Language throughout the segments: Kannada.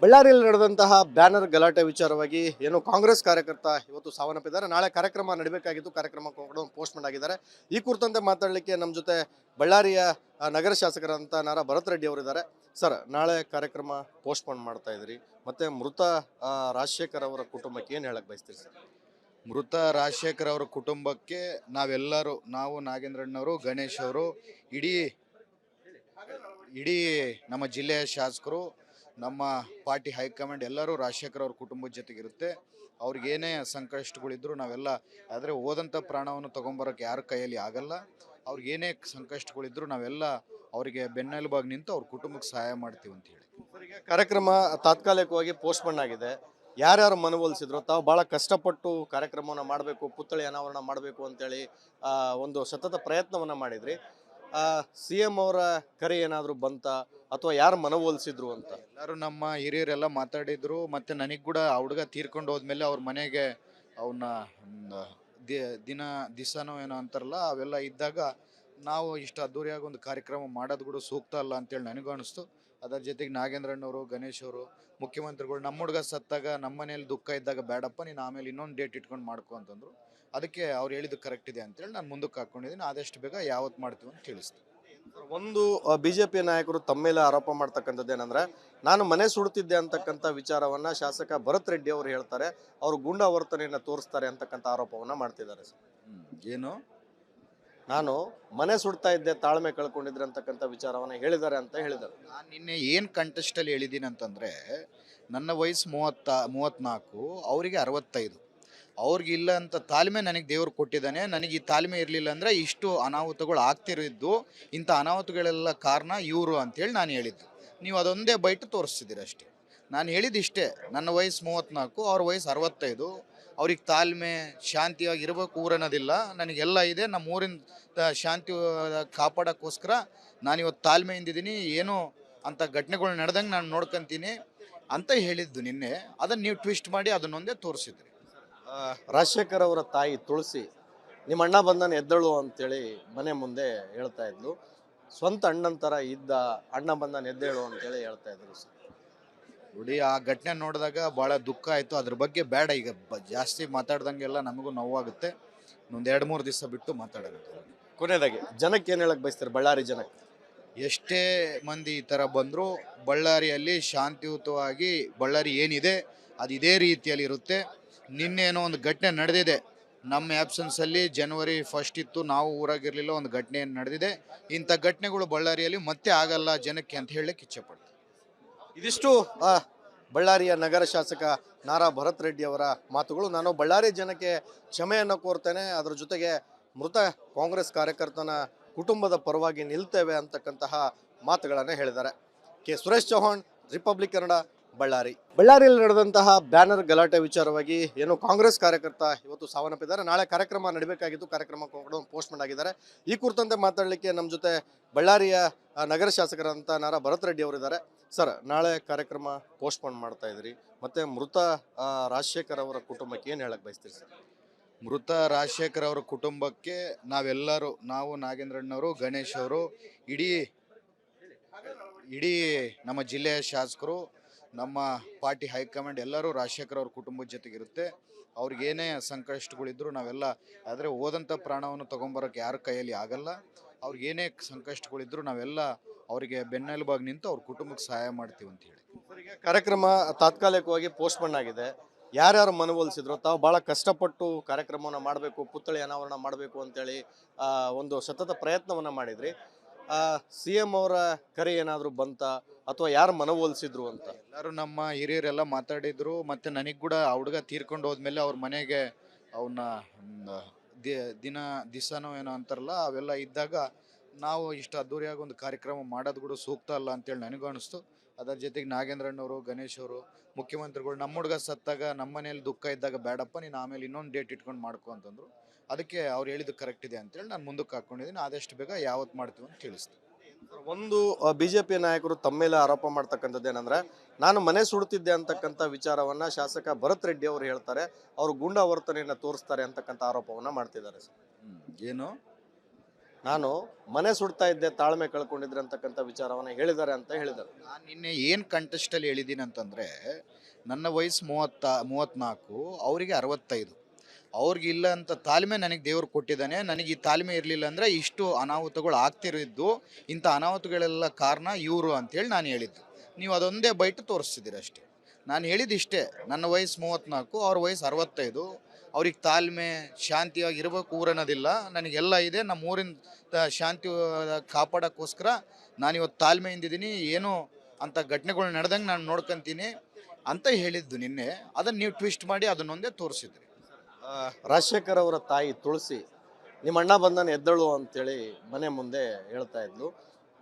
ಬಳ್ಳಾರಿಯಲ್ಲಿ ನಡೆದಂತಹ ಬ್ಯಾನರ್ ಗಲಾಟೆ ವಿಚಾರವಾಗಿ ಏನು ಕಾಂಗ್ರೆಸ್ ಕಾರ್ಯಕರ್ತ ಇವತ್ತು ಸಾವನ್ನಪ್ಪಿದ್ದಾರೆ. ನಾಳೆ ಕಾರ್ಯಕ್ರಮ ನಡೀಬೇಕಾಗಿತ್ತು, ಕಾರ್ಯಕ್ರಮ ಪೋಸ್ಟ್ಮೆಂಟ್ ಆಗಿದ್ದಾರೆ. ಈ ಕುರಿತಂತೆ ಮಾತಾಡಲಿಕ್ಕೆ ನಮ್ಮ ಜೊತೆ ಬಳ್ಳಾರಿಯ ನಗರ ಶಾಸಕರಂತ ನಾರಾ ಭರತ್ ರೆಡ್ಡಿ ಅವರಿದ್ದಾರೆ. ಸರ್, ನಾಳೆ ಕಾರ್ಯಕ್ರಮ ಪೋಸ್ಟ್ಪೋನ್ ಮಾಡ್ತಾ ಇದ್ರಿ, ಮತ್ತೆ ಮೃತ ರಾಜಶೇಖರ್ ಅವರ ಕುಟುಂಬಕ್ಕೆ ಏನು ಹೇಳಕ್ ಬಯಸ್ತೀರಿ ಸರ್? ಮೃತ ರಾಜಶೇಖರ್ ಅವರ ಕುಟುಂಬಕ್ಕೆ ನಾವೆಲ್ಲರೂ, ನಾವು ನಾಗೇಂದ್ರಣ್ಣವರು, ಗಣೇಶ್ ಅವರು, ಇಡೀ ಇಡೀ ನಮ್ಮ ಜಿಲ್ಲೆಯ ಶಾಸಕರು, ನಮ್ಮ ಪಾರ್ಟಿ ಹೈಕಮಾಂಡ್ ಎಲ್ಲರೂ ರಾಜಶೇಖರ್ ಅವ್ರ ಕುಟುಂಬದ ಜೊತೆಗಿರುತ್ತೆ. ಅವ್ರಿಗೇನೇ ಸಂಕಷ್ಟಗಳಿದ್ರು ನಾವೆಲ್ಲ, ಆದರೆ ಹೋದಂಥ ಪ್ರಾಣವನ್ನು ತೊಗೊಂಬರೋಕ್ಕೆ ಯಾರ ಕೈಯಲ್ಲಿ ಆಗಲ್ಲ. ಅವ್ರಿಗೇನೇ ಸಂಕಷ್ಟಗಳಿದ್ರು ನಾವೆಲ್ಲ ಅವರಿಗೆ ಬೆನ್ನೆಲುಬಾಗಿ ನಿಂತು ಅವ್ರ ಕುಟುಂಬಕ್ಕೆ ಸಹಾಯ ಮಾಡ್ತೀವಿ ಅಂತ ಹೇಳಿ. ಕಾರ್ಯಕ್ರಮ ತಾತ್ಕಾಲಿಕವಾಗಿ ಪೋಸ್ಟ್ಪೋನ್ ಆಗಿದೆ. ಯಾರ್ಯಾರು ಮನವೊಲಿಸಿದ್ರು, ತಾವು ಭಾಳ ಕಷ್ಟಪಟ್ಟು ಕಾರ್ಯಕ್ರಮವನ್ನು ಮಾಡಬೇಕು, ಪುತ್ಥಳಿ ಅನಾವರಣ ಮಾಡಬೇಕು ಅಂತೇಳಿ ಒಂದು ಸತತ ಪ್ರಯತ್ನವನ್ನು ಮಾಡಿದ್ರಿ. CM ಅವರ ಕರೆ ಏನಾದರೂ ಬಂತ, ಅಥವಾ ಯಾರು ಮನವೊಲಿಸಿದ್ರು ಅಂತ? ಎಲ್ಲರೂ ನಮ್ಮ ಹಿರಿಯರೆಲ್ಲ ಮಾತಾಡಿದ್ರು. ಮತ್ತು ನನಗೆ ಕೂಡ ಆ ಹುಡುಗ ತೀರ್ಕೊಂಡು ಹೋದ್ಮೇಲೆ ಅವ್ರ ಮನೆಗೆ ಅವನ್ನ ದಿವಸನೋ ಏನೋ ಅಂತಾರಲ್ಲ, ಅವೆಲ್ಲ ಇದ್ದಾಗ ನಾವು ಇಷ್ಟು ಅದ್ದೂರಿಯಾಗಿ ಒಂದು ಕಾರ್ಯಕ್ರಮ ಮಾಡೋದು ಕೂಡ ಸೂಕ್ತ ಅಲ್ಲ ಅಂತೇಳಿ ನನಗೂ ಅನಿಸ್ತು. ಅದರ ಜೊತೆಗೆ ನಾಗೇಂದ್ರಣ್ಣವರು, ಗಣೇಶ್ ಅವರು, ಮುಖ್ಯಮಂತ್ರಿಗಳು, ನಮ್ಮ ಹುಡುಗ ಸತ್ತಾಗ ನಮ್ಮ ಮನೇಲಿ ದುಃಖ ಇದ್ದಾಗ ಬೇಡಪ್ಪ, ನೀನು ಆಮೇಲೆ ಇನ್ನೊಂದು ಡೇಟ್ ಇಟ್ಕೊಂಡು ಮಾಡ್ಕೊ ಅಂತಂದರು. ಅದಕ್ಕೆ ಅವ್ರು ಹೇಳಿದ್ದು ಕರೆಕ್ಟ್ ಇದೆ ಅಂತೇಳಿ ನಾನು ಮುಂದಕ್ಕೆ ಹಾಕ್ಕೊಂಡಿದ್ದೀನಿ. ಆದಷ್ಟು ಬೇಗ ಯಾವತ್ತು ಮಾಡ್ತೀವಿ ಅಂತ ತಿಳಿಸ್ತೀನಿ. ಒಂದು BJP ನಾಯಕರು ತಮ್ಮ ಮೇಲೆ ಆರೋಪ ಮಾಡ್ತಕ್ಕಂಥದ್ದು ಏನಂದ್ರೆ, ನಾನು ಮನೆ ಸುಡುತ್ತಿದ್ದೆ ಅಂತಕ್ಕಂಥ ವಿಚಾರವನ್ನ ಶಾಸಕ ಭರತ್ ರೆಡ್ಡಿ ಅವರು ಹೇಳ್ತಾರೆ. ಅವರು ಗೂಂಡಾ ವರ್ತನೆಯನ್ನು ತೋರಿಸ್ತಾರೆ ಅಂತಕ್ಕಂಥ ಆರೋಪವನ್ನ ಮಾಡ್ತಿದ್ದಾರೆ ಸರ್. ಏನು, ನಾನು ಮನೆ ಸುಡ್ತಾ ಇದ್ದೆ, ತಾಳ್ಮೆ ಕಳ್ಕೊಂಡಿದ್ರೆ ಅಂತಕ್ಕಂಥ ವಿಚಾರವನ್ನ ಹೇಳಿದ್ದಾರೆ ಅಂತ ಹೇಳಿದ್ದಾರೆ. ನಾನು ನಿನ್ನೆ ಏನು ಕಂಟೆಸ್ಟಲ್ಲಿ ಹೇಳಿದ್ದೀನಿ ಅಂತಂದರೆ, ನನ್ನ ವಯಸ್ಸು 34, ಅವರಿಗೆ 65. ಅವ್ರಿಗಿಲ್ಲ ಅಂತ ತಾಳ್ಮೆ ನನಗೆ ದೇವ್ರು ಕೊಟ್ಟಿದ್ದಾನೆ. ನನಗೆ ಈ ತಾಳ್ಮೆ ಇರಲಿಲ್ಲ ಅಂದರೆ ಇಷ್ಟು ಅನಾಹುತಗಳು ಆಗ್ತಿರಿದ್ದು, ಇಂಥ ಅನಾಹುತಗಳೆಲ್ಲ ಕಾರಣ ಇವರು ಅಂತೇಳಿ ನಾನು ಹೇಳಿದ್ದು. ನೀವು ಅದೊಂದೇ ಬೈಟ್ ತೋರಿಸ್ತಿದ್ದೀರಿ ಅಷ್ಟೇ. ನಾನು ಹೇಳಿದ್ದು ಇಷ್ಟೇ, ನನ್ನ ವಯಸ್ಸು 34, ಅವ್ರ ವಯಸ್ಸು 65. ಅವ್ರಿಗೆ ತಾಳ್ಮೆ, ಶಾಂತಿಯಾಗಿ ಇರಬೇಕು ಊರನ್ನೋದಿಲ್ಲ. ನನಗೆಲ್ಲ ಇದೆ. ನಮ್ಮ ಊರಿನ ಶಾಂತಿ ಕಾಪಾಡೋಕ್ಕೋಸ್ಕರ ನಾನಿವತ್ತು ತಾಳ್ಮೆಯಿಂದಿದ್ದೀನಿ. ಏನೋ ಅಂಥ ಘಟನೆಗಳು ನಡೆದಂಗೆ ನಾನು ನೋಡ್ಕೊತೀನಿ ಅಂತ ಹೇಳಿದ್ದು ನಿನ್ನೆ. ಅದನ್ನು ನೀವು ಟ್ವಿಸ್ಟ್ ಮಾಡಿ ಅದನ್ನೊಂದೇ ತೋರಿಸಿದ್ರಿ. ರಾಜಶೇಖರ್ ಅವರ ತಾಯಿ ತುಳಸಿ, ನಿಮ್ಮ ಅಣ್ಣ ಬಂದನ ಎದ್ದಳು ಅಂತೇಳಿ ಮನೆ ಮುಂದೆ ಹೇಳ್ತಾ ಇದ್ಲು. ಸ್ವಂತ ಅಣ್ಣನ ಥರ ಇದ್ದ, ಅಣ್ಣ ಬಂದನ ಎದ್ದೇಳು ಅಂತೇಳಿ ಹೇಳ್ತಾ ಇದ್ರು ಸರ್. ನೋಡಿ, ಆ ಘಟನೆ ನೋಡಿದಾಗ ಭಾಳ ದುಃಖ ಆಯಿತು. ಅದ್ರ ಬಗ್ಗೆ ಬೇಡ ಈಗ ಜಾಸ್ತಿ ಮಾತಾಡ್ದಂಗೆಲ್ಲ ನಮಗೂ ನೋವಾಗುತ್ತೆ. ಒಂದು 2-3 ದಿವಸ ಬಿಟ್ಟು ಮಾತಾಡೋಣ. ಕೊನೆಯದಾಗಿ ಜನಕ್ಕೆ ಏನು ಹೇಳಕ್ ಬಯಸ್ತಾರೆ, ಬಳ್ಳಾರಿ ಜನಕ್ಕೆ? ಎಷ್ಟೇ ಮಂದಿ ಈ ಥರ ಬಂದರೂ ಬಳ್ಳಾರಿಯಲ್ಲಿ ಶಾಂತಿಯುತವಾಗಿ ಬಳ್ಳಾರಿ ಏನಿದೆ ಅದು ಇದೇ ರೀತಿಯಲ್ಲಿ ಇರುತ್ತೆ. ನಿನ್ನೇನೋ ಒಂದು ಘಟನೆ ನಡೆದಿದೆ ನಮ್ಮ ಆ್ಯಬ್ಸೆನ್ಸಲ್ಲಿ. ಜನವರಿ 1 ಇತ್ತು, ನಾವು ಊರಾಗಿರಲಿಲ್ಲ. ಒಂದು ಘಟನೆ ನಡೆದಿದೆ. ಇಂಥ ಘಟನೆಗಳು ಬಳ್ಳಾರಿಯಲ್ಲಿ ಮತ್ತೆ ಆಗಲ್ಲ ಜನಕ್ಕೆ ಅಂತ ಹೇಳಲಿಕ್ಕೆ ಇಚ್ಛೆಪಡ್ತೀನಿ. ಇದಿಷ್ಟು ಬಳ್ಳಾರಿಯ ನಗರ ಶಾಸಕ ನಾರಾ ಭರತ್ ರೆಡ್ಡಿ ಅವರ ಮಾತುಗಳು. ನಾನು ಬಳ್ಳಾರಿ ಜನಕ್ಕೆ ಕ್ಷಮೆಯನ್ನು ಕೋರ್ತೇನೆ, ಅದರ ಜೊತೆಗೆ ಮೃತ ಕಾಂಗ್ರೆಸ್ ಕಾರ್ಯಕರ್ತನ ಕುಟುಂಬದ ಪರವಾಗಿ ನಿಲ್ತೇವೆ ಅಂತಕ್ಕಂತಹ ಮಾತುಗಳನ್ನು ಹೇಳಿದ್ದಾರೆ. ಸುರೇಶ್ ಚೌಹಾಣ್, ರಿಪಬ್ಲಿಕ್ ಕನ್ನಡ, ಬಳ್ಳಾರಿಯಲ್ಲಿ ನಡೆದಂತಹ ಬ್ಯಾನರ್ ಗಲಾಟೆ ವಿಚಾರವಾಗಿ ಏನು ಕಾಂಗ್ರೆಸ್ ಕಾರ್ಯಕರ್ತ ಇವತ್ತು ಸಾವನ್ನಪ್ಪಿದ್ದಾರೆ. ನಾಳೆ ಕಾರ್ಯಕ್ರಮ ನಡೀಬೇಕಾಗಿತ್ತು, ಕಾರ್ಯಕ್ರಮ ಪೋಸ್ಟ್ಮೆಂಟ್ ಆಗಿದ್ದಾರೆ. ಈ ಕುರಿತಂತೆ ಮಾತಾಡಲಿಕ್ಕೆ ನಮ್ಮ ಜೊತೆ ಬಳ್ಳಾರಿಯ ನಗರ ಶಾಸಕರಂತ ನಾರಾ ಭರತ್ ರೆಡ್ಡಿ ಅವರಿದ್ದಾರೆ. ಸರ್, ನಾಳೆ ಕಾರ್ಯಕ್ರಮ ಪೋಸ್ಟ್ಪೋನ್ ಮಾಡ್ತಾ ಇದ್ರಿ, ಮತ್ತೆ ಮೃತ ರಾಜಶೇಖರ್ ಅವರ ಕುಟುಂಬಕ್ಕೆ ಏನು ಹೇಳಕ್ ಬಯಸ್ತೀರಿ ಸರ್? ಮೃತ ರಾಜಶೇಖರ್ ಅವರ ಕುಟುಂಬಕ್ಕೆ ನಾವೆಲ್ಲರೂ, ನಾವು ನಾಗೇಂದ್ರಣ್ಣವರು, ಗಣೇಶ್ ಅವರು, ಇಡೀ ನಮ್ಮ ಜಿಲ್ಲೆಯ ಶಾಸಕರು, ನಮ್ಮ ಪಾರ್ಟಿ ಹೈಕಮಾಂಡ್ ಎಲ್ಲರೂ ರಾಜಶೇಖರ್ ಅವ್ರ ಕುಟುಂಬದ ಜೊತೆಗಿರುತ್ತೆ. ಅವ್ರಿಗೇನೇ ಸಂಕಷ್ಟಗಳಿದ್ರು ನಾವೆಲ್ಲ, ಆದರೆ ಹೋದಂಥ ಪ್ರಾಣವನ್ನು ತೊಗೊಂಬರೋಕ್ಕೆ ಯಾರ ಕೈಯಲ್ಲಿ ಆಗಲ್ಲ. ಅವ್ರಿಗೇನೇ ಸಂಕಷ್ಟಗಳಿದ್ರು ನಾವೆಲ್ಲ ಅವರಿಗೆ ಬೆನ್ನೆಲುಬಾಗಿ ನಿಂತು ಅವ್ರ ಕುಟುಂಬಕ್ಕೆ ಸಹಾಯ ಮಾಡ್ತೀವಿ ಅಂತ ಹೇಳಿ. ಕಾರ್ಯಕ್ರಮ ತಾತ್ಕಾಲಿಕವಾಗಿ ಪೋಸ್ಟ್ಪೋನ್ ಆಗಿದೆ. ಯಾರ್ಯಾರು ಮನವೊಲಿಸಿದ್ರು, ತಾವು ಭಾಳ ಕಷ್ಟಪಟ್ಟು ಕಾರ್ಯಕ್ರಮವನ್ನು ಮಾಡಬೇಕು, ಪುತ್ಥಳಿ ಅನಾವರಣ ಮಾಡಬೇಕು ಅಂತೇಳಿ ಒಂದು ಸತತ ಪ್ರಯತ್ನವನ್ನು ಮಾಡಿದ್ರಿ. CM ಅವರ ಕರೆ ಏನಾದರೂ ಬಂತ, ಅಥವಾ ಯಾರು ಮನವೊಲಿಸಿದ್ರು ಅಂತ? ಎಲ್ಲರೂ ನಮ್ಮ ಹಿರಿಯರೆಲ್ಲ ಮಾತಾಡಿದ್ರು. ಮತ್ತು ನನಗೆ ಕೂಡ ಆ ಹುಡುಗ ತೀರ್ಕೊಂಡು ಹೋದ್ಮೇಲೆ ಅವ್ರ ಮನೆಗೆ ಅವನ್ನ ದಿವಸನೋ ಏನೋ ಅಂತಾರಲ್ಲ, ಅವೆಲ್ಲ ಇದ್ದಾಗ ನಾವು ಇಷ್ಟು ಅದ್ದೂರಿಯಾಗಿ ಒಂದು ಕಾರ್ಯಕ್ರಮ ಮಾಡೋದು ಕೂಡ ಸೂಕ್ತ ಅಲ್ಲ ಅಂತೇಳಿ ನನಗೂ ಅನಿಸ್ತು. ಅದರ ಜೊತೆಗೆ ನಾಗೇಂದ್ರಣ್ಣವರು, ಗಣೇಶ್ ಅವರು, ಮುಖ್ಯಮಂತ್ರಿಗಳು, ನಮ್ಮ ಹುಡುಗ ಸತ್ತಾಗ ನಮ್ಮ ಮನೇಲಿ ದುಃಖ ಇದ್ದಾಗ ಬೇಡಪ್ಪ, ನೀನು ಆಮೇಲೆ ಇನ್ನೊಂದು ಡೇಟ್ ಇಟ್ಕೊಂಡು ಮಾಡ್ಕೊ ಅಂತಂದರು. ಅದಕ್ಕೆ ಅವ್ರು ಹೇಳಿದ್ದು ಕರೆಕ್ಟ್ ಇದೆ ಅಂತೇಳಿ ನಾನು ಮುಂದಕ್ಕೆ ಹಾಕ್ಕೊಂಡಿದ್ದೀನಿ. ಆದಷ್ಟು ಬೇಗ ಯಾವತ್ತು ಮಾಡ್ತೀವಿ ಅಂತ ತಿಳಿಸ್ತೀನಿ. ಒಂದು BJP ನಾಯಕರು ತಮ್ಮ ಮೇಲೆ ಆರೋಪ ಮಾಡ್ತಕ್ಕಂಥದ್ದು ಏನಂದ್ರೆ, ನಾನು ಮನೆ ಸುಡುತ್ತಿದ್ದೆ ಅಂತಕ್ಕಂಥ ವಿಚಾರವನ್ನ ಶಾಸಕ ಭರತ್ ರೆಡ್ಡಿ ಅವರು ಹೇಳ್ತಾರೆ. ಅವರು ಗೂಂಡಾ ವರ್ತನೆಯನ್ನು ತೋರಿಸ್ತಾರೆ ಅಂತಕ್ಕಂಥ ಆರೋಪವನ್ನ ಮಾಡ್ತಿದ್ದಾರೆ ಸರ್. ಏನು, ನಾನು ಮನೆ ಸುಡ್ತಾ ಇದ್ದೆ, ತಾಳ್ಮೆ ಕಳ್ಕೊಂಡಿದ್ರೆ ಅಂತಕ್ಕಂಥ ವಿಚಾರವನ್ನ ಹೇಳಿದ್ದಾರೆ ಅಂತ ಹೇಳಿದರು. ನಾನು ನಿನ್ನೆ ಏನು ಕಂಟೆಸ್ಟಲ್ಲಿ ಹೇಳಿದ್ದೀನಿ ಅಂತಂದರೆ, ನನ್ನ ವಯಸ್ಸು 34, ಅವರಿಗೆ 65. ಅವ್ರಿಗೆ ಇಲ್ಲ ಅಂತ ತಾಳ್ಮೆ ನನಗೆ ದೇವ್ರು ಕೊಟ್ಟಿದ್ದಾನೆ. ನನಗೆ ಈ ತಾಳ್ಮೆ ಇರಲಿಲ್ಲ ಅಂದರೆ ಇಷ್ಟು ಅನಾಹುತಗಳು ಆಗ್ತಿರಿದ್ದು, ಇಂಥ ಅನಾಹುತಗಳೆಲ್ಲ ಕಾರಣ ಇವರು ಅಂತೇಳಿ ನಾನು ಹೇಳಿದ್ದು. ನೀವು ಅದೊಂದೇ ಬೈಟ್ ತೋರಿಸ್ತಿದ್ದೀರಿ ಅಷ್ಟೇ. ನಾನು ಹೇಳಿದಿಷ್ಟೇ, ನನ್ನ ವಯಸ್ಸು 34, ಅವ್ರ ವಯಸ್ಸು 65. ಅವ್ರಿಗೆ ತಾಳ್ಮೆ ಶಾಂತಿಯಾಗಿ ಇರಬೇಕು ಊರನ್ನೋದಿಲ್ಲ. ನನಗೆಲ್ಲ ಇದೆ. ನಮ್ಮ ಊರಿನ ಶಾಂತಿ ಕಾಪಾಡೋಕ್ಕೋಸ್ಕರ ನಾನಿವತ್ತು ತಾಳ್ಮೆಯಿಂದಿದ್ದೀನಿ. ಏನೋ ಅಂಥ ಘಟನೆಗಳು ನಡೆದಂಗೆ ನಾನು ನೋಡ್ಕೊತೀನಿ ಅಂತ ಹೇಳಿದ್ದು ನಿನ್ನೆ. ಅದನ್ನು ನೀವು ಟ್ವಿಸ್ಟ್ ಮಾಡಿ ಅದನ್ನೊಂದೇ ತೋರಿಸಿದ್ರಿ. ರಾಜಶೇಖರ್ ಅವರ ತಾಯಿ ತುಳಸಿ ನಿಮ್ಮ ಅಣ್ಣ ಬಂದನ ಎದ್ದಳು ಅಂತೇಳಿ ಮನೆ ಮುಂದೆ ಹೇಳ್ತಾ ಇದ್ಲು.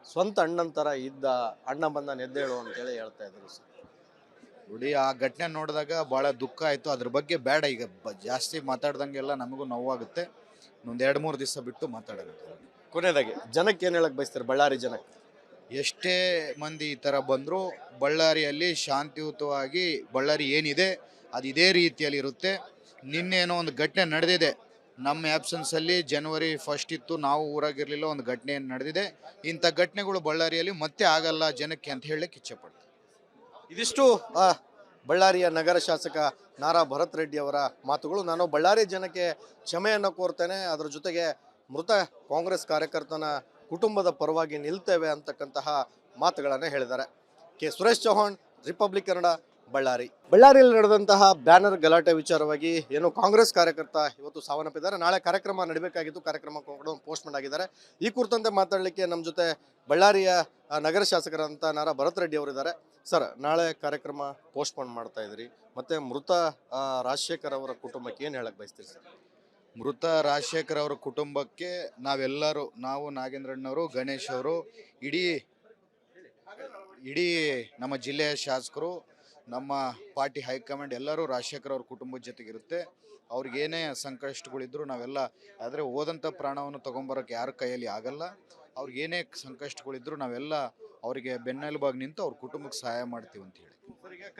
ಸ್ವಂತ ಅಣ್ಣನ ಥರ ಇದ್ದ, ಅಣ್ಣ ಬಂದನ ಎದ್ದೇಳು ಅಂತೇಳಿ ಹೇಳ್ತಾ ಇದ್ರು ಸರ್. ನೋಡಿ, ಆ ಘಟನೆ ನೋಡಿದಾಗ ಭಾಳ ದುಃಖ ಆಯಿತು. ಅದ್ರ ಬಗ್ಗೆ ಬೇಡ ಈಗ ಜಾಸ್ತಿ ಮಾತಾಡ್ದಂಗೆಲ್ಲ ನಮಗೂ ನೋವಾಗುತ್ತೆ. ಒಂದು 2-3 ದಿವಸ ಬಿಟ್ಟು ಮಾತಾಡೋಣ. ಕೊನೆಯದಾಗಿ ಜನಕ್ಕೆ ಏನು ಹೇಳಕ್ ಬಯಸ್ತಾರೆ, ಬಳ್ಳಾರಿ ಜನಕ್ಕೆ? ಎಷ್ಟೇ ಮಂದಿ ಈ ಥರ ಬಂದರೂ ಬಳ್ಳಾರಿಯಲ್ಲಿ ಶಾಂತಿಯುತವಾಗಿ ಬಳ್ಳಾರಿ ಏನಿದೆ ಅದು ಇದೇ ರೀತಿಯಲ್ಲಿ ಇರುತ್ತೆ. ನಿನ್ನೇನೋ ಒಂದು ಘಟನೆ ನಡೆದಿದೆ, ನಮ್ಮ ಆ್ಯಬ್ಸೆನ್ಸಲ್ಲಿ ಜನವರಿ 1 ಇತ್ತು, ನಾವು ಊರಾಗಿರಲಿಲ್ಲ. ಒಂದು ಘಟನೆ ನಡೆದಿದೆ. ಇಂಥ ಘಟನೆಗಳು ಬಳ್ಳಾರಿಯಲ್ಲಿ ಮತ್ತೆ ಆಗಲ್ಲ ಜನಕ್ಕೆ ಅಂತ ಹೇಳಕ್ಕೆ ಇಚ್ಛೆಪಡ್ತೀನಿ. ಇದಿಷ್ಟು ಬಳ್ಳಾರಿಯ ನಗರ ಶಾಸಕ ನಾರಾ ಭರತ್ ರೆಡ್ಡಿ ಅವರ ಮಾತುಗಳು. ನಾನು ಬಳ್ಳಾರಿ ಜನಕ್ಕೆ ಕ್ಷಮೆಯನ್ನು ಕೋರ್ತೇನೆ, ಅದರ ಜೊತೆಗೆ ಮೃತ ಕಾಂಗ್ರೆಸ್ ಕಾರ್ಯಕರ್ತನ ಕುಟುಂಬದ ಪರವಾಗಿ ನಿಲ್ತೇವೆ ಅಂತಕ್ಕಂತಹ ಮಾತುಗಳನ್ನು ಹೇಳಿದ್ದಾರೆ. ಸುರೇಶ್ ಚೌಹಾಣ್, ರಿಪಬ್ಲಿಕ್ ಕನ್ನಡ, ಬಳ್ಳಾರಿ. ಬಳ್ಳಾರಿಯಲ್ಲಿ ನಡೆದಂತಹ ಬ್ಯಾನರ್ ಗಲಾಟೆ ವಿಚಾರವಾಗಿ ಏನು ಕಾಂಗ್ರೆಸ್ ಕಾರ್ಯಕರ್ತ ಇವತ್ತು ಸಾವನ್ನಪ್ಪಿದ್ದಾರೆ. ನಾಳೆ ಕಾರ್ಯಕ್ರಮ ನಡೀಬೇಕಾಗಿತ್ತು, ಕಾರ್ಯಕ್ರಮ ಪೋಸ್ಟ್ಮೆಂಟ್ ಆಗಿದ್ದಾರೆ. ಈ ಕುರಿತಂತೆ ಮಾತಾಡಲಿಕ್ಕೆ ನಮ್ಮ ಜೊತೆ ಬಳ್ಳಾರಿಯ ನಗರ ಶಾಸಕರಂತ ನಾರಾ ಭರತ್ ರೆಡ್ಡಿ ಅವರಿದ್ದಾರೆ. ಸರ್, ನಾಳೆ ಕಾರ್ಯಕ್ರಮ ಪೋಸ್ಟ್ಪೋನ್ ಮಾಡ್ತಾ ಇದ್ರಿ, ಮತ್ತೆ ಮೃತ ರಾಜಶೇಖರ್ ಅವರ ಕುಟುಂಬಕ್ಕೆ ಏನು ಹೇಳಕ್ ಬಯಸ್ತೀರಿ ಸರ್? ಮೃತ ರಾಜಶೇಖರ್ ಅವರ ಕುಟುಂಬಕ್ಕೆ ನಾವೆಲ್ಲರೂ, ನಾವು ನಾಗೇಂದ್ರಣ್ಣವರು, ಗಣೇಶ್ ಅವರು, ಇಡೀ ನಮ್ಮ ಜಿಲ್ಲೆಯ ಶಾಸಕರು, ನಮ್ಮ ಪಾರ್ಟಿ ಹೈಕಮಾಂಡ್ ಎಲ್ಲರೂ ರಾಜಶೇಖರ್ ಅವ್ರ ಕುಟುಂಬದ ಜೊತೆಗಿರುತ್ತೆ. ಅವ್ರಿಗೇನೇ ಸಂಕಷ್ಟಗಳಿದ್ರು ನಾವೆಲ್ಲ, ಆದರೆ ಹೋದಂಥ ಪ್ರಾಣವನ್ನು ತೊಗೊಂಬರೋಕ್ಕೆ ಯಾರ ಕೈಯಲ್ಲಿ ಆಗಲ್ಲ. ಅವ್ರಿಗೇನೇ ಸಂಕಷ್ಟಗಳಿದ್ರು ನಾವೆಲ್ಲ ಅವರಿಗೆ ಬೆನ್ನೆಲುಬಾಗಿ ನಿಂತು ಅವ್ರ ಕುಟುಂಬಕ್ಕೆ ಸಹಾಯ ಮಾಡ್ತೀವಿ ಅಂತ ಹೇಳಿ.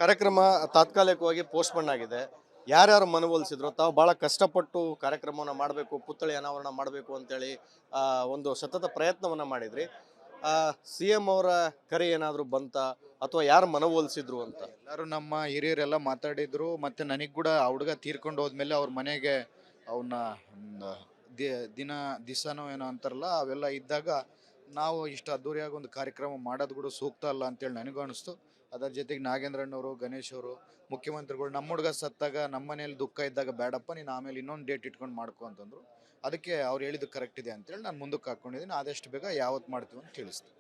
ಕಾರ್ಯಕ್ರಮ ತಾತ್ಕಾಲಿಕವಾಗಿ ಪೋಸ್ಟ್ಪೋನ್ ಆಗಿದೆ. ಯಾರ್ಯಾರು ಮನವೊಲಿಸಿದ್ರು, ತಾವು ಭಾಳ ಕಷ್ಟಪಟ್ಟು ಕಾರ್ಯಕ್ರಮವನ್ನು ಮಾಡಬೇಕು, ಪುತ್ಥಳಿ ಅನಾವರಣ ಮಾಡಬೇಕು ಅಂತೇಳಿ ಒಂದು ಸತತ ಪ್ರಯತ್ನವನ್ನು ಮಾಡಿದ್ರಿ. CM ಅವರ ಕರೆ ಏನಾದರೂ ಬಂತ, ಅಥವಾ ಯಾರು ಮನವೊಲಿಸಿದ್ರು ಅಂತ? ಎಲ್ಲರೂ ನಮ್ಮ ಹಿರಿಯರೆಲ್ಲ ಮಾತಾಡಿದ್ರು. ಮತ್ತು ನನಗೆ ಕೂಡ ಆ ಹುಡುಗ ತೀರ್ಕೊಂಡು ಹೋದ್ಮೇಲೆ ಅವ್ರ ಮನೆಗೆ ಅವನ್ನ ದಿವಸನೋ ಏನೋ ಅಂತಾರಲ್ಲ, ಅವೆಲ್ಲ ಇದ್ದಾಗ ನಾವು ಇಷ್ಟು ಅದ್ದೂರಿಯಾಗಿ ಒಂದು ಕಾರ್ಯಕ್ರಮ ಮಾಡೋದು ಕೂಡ ಸೂಕ್ತ ಅಲ್ಲ ಅಂತೇಳಿ ನನಗೂ ಅನಿಸ್ತು. ಅದರ ಜೊತೆಗೆ ನಾಗೇಂದ್ರಣ್ಣವರು, ಗಣೇಶ್ ಅವರು, ಮುಖ್ಯಮಂತ್ರಿಗಳು, ನಮ್ಮ ಹುಡುಗ ಸತ್ತಾಗ ನಮ್ಮ ಮನೇಲಿ ದುಃಖ ಇದ್ದಾಗ ಬೇಡಪ್ಪ, ನೀನು ಆಮೇಲೆ ಇನ್ನೊಂದು ಡೇಟ್ ಇಟ್ಕೊಂಡು ಮಾಡ್ಕೊ ಅಂತಂದರು. ಅದಕ್ಕೆ ಅವ್ರು ಹೇಳಿದ್ದು ಕರೆಕ್ಟ್ ಇದೆ ಅಂತೇಳಿ ನಾನು ಮುಂದಕ್ಕೆ ಹಾಕ್ಕೊಂಡಿದ್ದೀನಿ. ಆದಷ್ಟು ಬೇಗ ಯಾವತ್ತು ಮಾಡ್ತೀವಿ ಅಂತ ತಿಳಿಸ್ತೀನಿ.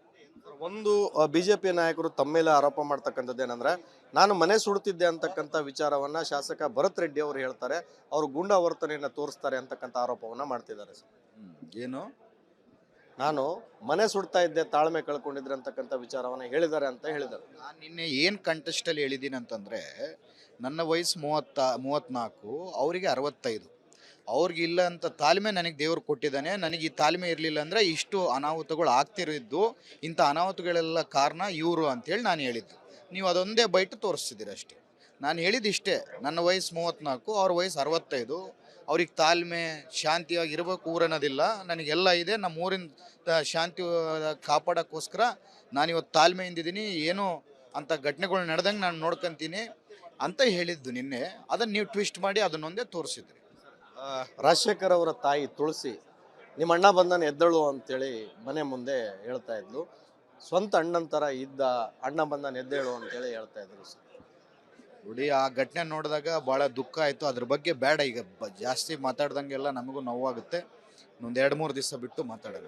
ಒಂದು BJP ನಾಯಕರು ತಮ್ಮ ಮೇಲೆ ಆರೋಪ ಮಾಡ್ತಕ್ಕಂಥದ್ದು ಏನಂದ್ರೆ, ನಾನು ಮನೆ ಸುಡುತ್ತಿದ್ದೆ ಅಂತಕ್ಕಂಥ ವಿಚಾರವನ್ನ ಶಾಸಕ ಭರತ್ ರೆಡ್ಡಿ ಅವರು ಹೇಳ್ತಾರೆ, ಅವರು ಗೂಂಡಾ ವರ್ತನೆಯನ್ನು ತೋರಿಸ್ತಾರೆ ಅಂತಕ್ಕಂಥ ಆರೋಪವನ್ನ ಮಾಡ್ತಿದ್ದಾರೆ ಸರ್. ಏನು, ನಾನು ಮನೆ ಸುಡ್ತಾ ಇದ್ದೆ, ತಾಳ್ಮೆ ಕಳ್ಕೊಂಡಿದ್ರೆ ಅಂತಕ್ಕಂಥ ವಿಚಾರವನ್ನ ಹೇಳಿದ್ದಾರೆ ಅಂತ ಹೇಳಿದ್ದಾರೆ. ನಾನು ನಿನ್ನೆ ಏನು ಕಂಟೆಸ್ಟಲ್ಲಿ ಹೇಳಿದ್ದೀನಿ ಅಂತಂದರೆ, ನನ್ನ ವಯಸ್ಸು 34, ಅವರಿಗೆ 65. ಅವ್ರಿಗೆ ಇಲ್ಲ ಅಂತ ತಾಳ್ಮೆ ನನಗೆ ದೇವ್ರು ಕೊಟ್ಟಿದ್ದಾನೆ. ನನಗೆ ಈ ತಾಳ್ಮೆ ಇರಲಿಲ್ಲ ಅಂದರೆ ಇಷ್ಟು ಅನಾಹುತಗಳು ಆಗ್ತಿರಿದ್ದು, ಇಂಥ ಅನಾಹುತಗಳೆಲ್ಲ ಕಾರಣ ಇವರು ಅಂತೇಳಿ ನಾನು ಹೇಳಿದ್ದು. ನೀವು ಅದೊಂದೇ ಬೈಟ್ ತೋರಿಸ್ತಿದ್ದೀರಿ ಅಷ್ಟೇ. ನಾನು ಹೇಳಿದಿಷ್ಟೇ, ನನ್ನ ವಯಸ್ಸು 34, ಅವ್ರ ವಯಸ್ಸು 65. ಅವ್ರಿಗೆ ತಾಳ್ಮೆ ಶಾಂತಿಯಾಗಿ ಇರಬೇಕು ಊರನ್ನೋದಿಲ್ಲ. ನನಗೆಲ್ಲ ಇದೆ. ನಮ್ಮ ಊರಿನ ಶಾಂತಿ ಕಾಪಾಡೋಕ್ಕೋಸ್ಕರ ನಾನಿವತ್ತು ತಾಳ್ಮೆಯಿಂದಿದ್ದೀನಿ. ಏನೋ ಅಂಥ ಘಟನೆಗಳು ನಡೆದಂಗೆ ನಾನು ನೋಡ್ಕೊತೀನಿ ಅಂತ ಹೇಳಿದ್ದು ನಿನ್ನೆ. ಅದನ್ನು ನೀವು ಟ್ವಿಸ್ಟ್ ಮಾಡಿ ಅದನ್ನೊಂದೇ ತೋರಿಸಿದ್ರಿ. ರಾಜಶೇಖರ್ ಅವರ ತಾಯಿ ತುಳಸಿ ನಿಮ್ಮ ಅಣ್ಣ ಬಂದನ ಎದ್ದಳು ಅಂತೇಳಿ ಮನೆ ಮುಂದೆ ಹೇಳ್ತಾ ಇದ್ಲು. ಸ್ವಂತ ಅಣ್ಣನ ಥರ ಇದ್ದ, ಅಣ್ಣ ಬಂದನ ಎದ್ದೇಳು ಅಂತೇಳಿ ಹೇಳ್ತಾ ಇದ್ರು ಸರ್. ನೋಡಿ, ಆ ಘಟನೆ ನೋಡಿದಾಗ ಭಾಳ ದುಃಖ ಆಯಿತು. ಅದ್ರ ಬಗ್ಗೆ ಬೇಡ ಈಗ ಜಾಸ್ತಿ ಮಾತಾಡ್ದಂಗೆಲ್ಲ ನಮಗೂ ನೋವಾಗುತ್ತೆ. ಒಂದು 2-3 ದಿವಸ ಬಿಟ್ಟು ಮಾತಾಡೋಣ.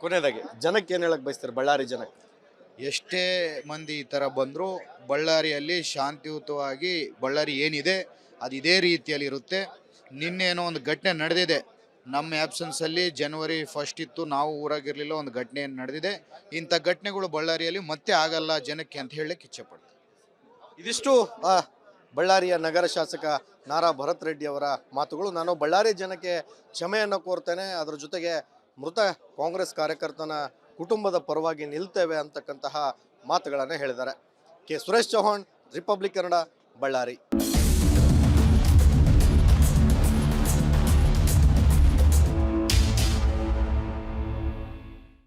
ಕೊನೆಯದಾಗಿ ಜನಕ್ಕೆ ಏನು ಹೇಳಕ್ ಬಯಸ್ತಾರೆ, ಬಳ್ಳಾರಿ ಜನಕ್ಕೆ? ಎಷ್ಟೇ ಮಂದಿ ಈ ಥರ ಬಂದರೂ ಬಳ್ಳಾರಿಯಲ್ಲಿ ಶಾಂತಿಯುತವಾಗಿ ಬಳ್ಳಾರಿ ಏನಿದೆ ಅದು ಇದೇ ರೀತಿಯಲ್ಲಿ ಇರುತ್ತೆ. ನಿನ್ನೇನೋ ಒಂದು ಘಟನೆ ನಡೆದಿದೆ, ನಮ್ಮ ಆ್ಯಬ್ಸೆನ್ಸಲ್ಲಿ ಜನವರಿ 1 ಇತ್ತು, ನಾವು ಊರಾಗಿರಲಿಲ್ಲ. ಒಂದು ಘಟನೆ ನಡೆದಿದೆ. ಇಂಥ ಘಟನೆಗಳು ಬಳ್ಳಾರಿಯಲ್ಲಿ ಮತ್ತೆ ಆಗಲ್ಲ ಜನಕ್ಕೆ ಅಂತ ಹೇಳಕ್ಕೆ ಇಚ್ಛೆಪಡ್ತೀನಿ. ಇದಿಷ್ಟು ಬಳ್ಳಾರಿಯ ನಗರ ಶಾಸಕ ನಾರಾ ಭರತ್ ರೆಡ್ಡಿ ಅವರ ಮಾತುಗಳು. ನಾನು ಬಳ್ಳಾರಿ ಜನಕ್ಕೆ ಕ್ಷಮೆಯನ್ನು ಕೋರ್ತೇನೆ, ಅದರ ಜೊತೆಗೆ ಮೃತ ಕಾಂಗ್ರೆಸ್ ಕಾರ್ಯಕರ್ತನ ಕುಟುಂಬದ ಪರವಾಗಿ ನಿಲ್ತೇವೆ ಅಂತಕ್ಕಂತಹ ಮಾತುಗಳನ್ನು ಹೇಳಿದ್ದಾರೆ. ಸುರೇಶ್ ಚೌಹಾಣ್, ರಿಪಬ್ಲಿಕ್ ಕನ್ನಡ, ಬಳ್ಳಾರಿ.